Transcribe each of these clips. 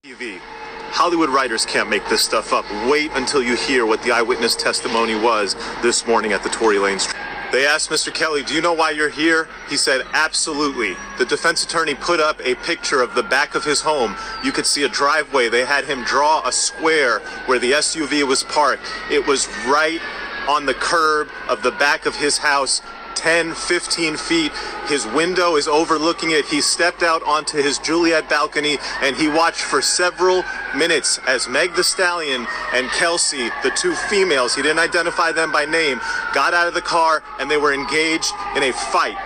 TV. Hollywood writers can't make this stuff up. Wait until you hear what the eyewitness testimony was this morning at the Tory Lanez. They asked Mr. Kelly, "Do you know why you're here?" He said, "Absolutely." The defense attorney put up a picture of the back of his home. You could see a driveway. They had him draw a square where the SUV was parked. It was right on the curb of the back of his house, 10, 15 feet. His window is overlooking it. He stepped out onto his Juliet balcony and he watched for several minutes as Meg Thee Stallion and Kelsey, the two females, he didn't identify them by name, got out of the car and they were engaged in a fight.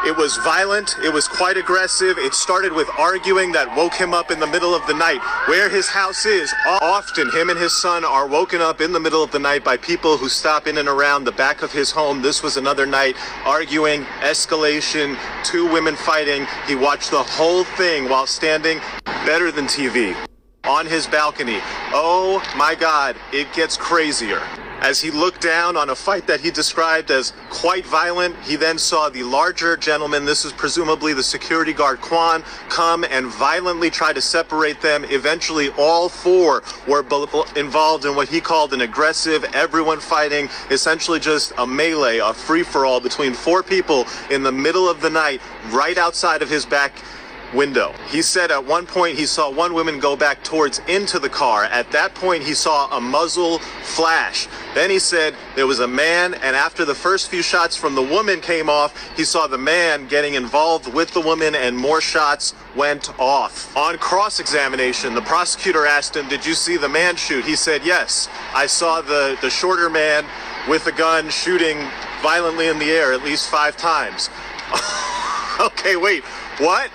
It was violent. It was quite aggressive. It started with arguing that woke him up in the middle of the night. Where his house is, often him and his son are woken up in the middle of the night by people who stop in and around the back of his home. This was another night, arguing, escalation, two women fighting. He watched the whole thing while standing better than TV on his balcony. Oh my God, it gets crazier. As he looked down on a fight that he described as quite violent, he then saw the larger gentleman, this is presumably the security guard Quan, come and violently try to separate them. Eventually, all four were involved in what he called an aggressive, everyone fighting, essentially just a melee, a free-for-all between four people in the middle of the night, right outside of his back window. He said at one point he saw one woman go back towards into the car. At that point he saw a muzzle flash. Then he said there was a man, and after the first few shots from the woman came off, he saw the man getting involved with the woman and more shots went off. On cross-examination, the prosecutor asked him, "Did you see the man shoot?" He said, "Yes, I saw the shorter man with a gun shooting violently in the air at least 5 times. Okay, wait, what?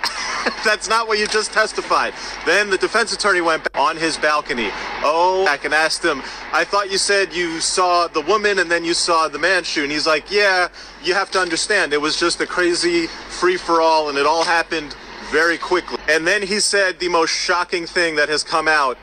That's not what you just testified. Then the defense attorney went back on his balcony. Back and asked him, "I thought you said you saw the woman and then you saw the man shoot." And he's like, "Yeah, you have to understand, it was just a crazy free-for-all and it all happened very quickly." And then he said the most shocking thing that has come out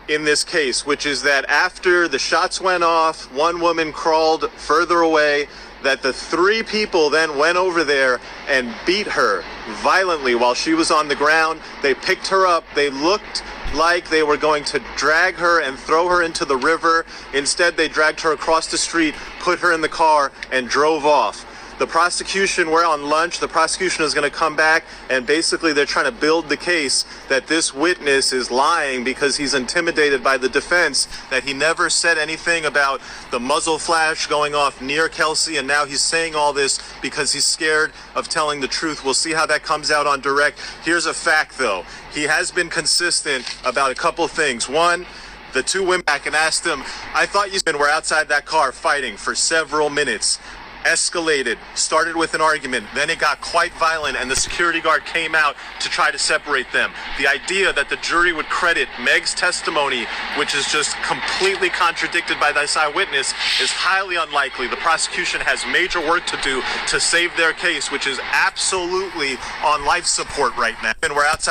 in this case, which is that after the shots went off, one woman crawled further away, that the 3 people then went over there and beat her violently while she was on the ground. They picked her up. They looked like they were going to drag her and throw her into the river. Instead, they dragged her across the street, put her in the car, and drove off. The prosecution, we're on lunch, the prosecution is going to come back and basically they're trying to build the case that this witness is lying because he's intimidated by the defense, that he never said anything about the muzzle flash going off near Kelsey, and now he's saying all this because he's scared of telling the truth. We'll see how that comes out on direct. Here's a fact though. He has been consistent about a couple things. One, the 2 women back and asked him, "I thought you were outside that car fighting for several minutes." Escalated, started with an argument, then it got quite violent and the security guard came out to try to separate them. The idea that the jury would credit Meg's testimony, which is just completely contradicted by this eyewitness, is highly unlikely. The prosecution has major work to do to save their case, which is absolutely on life support right now. And we're outside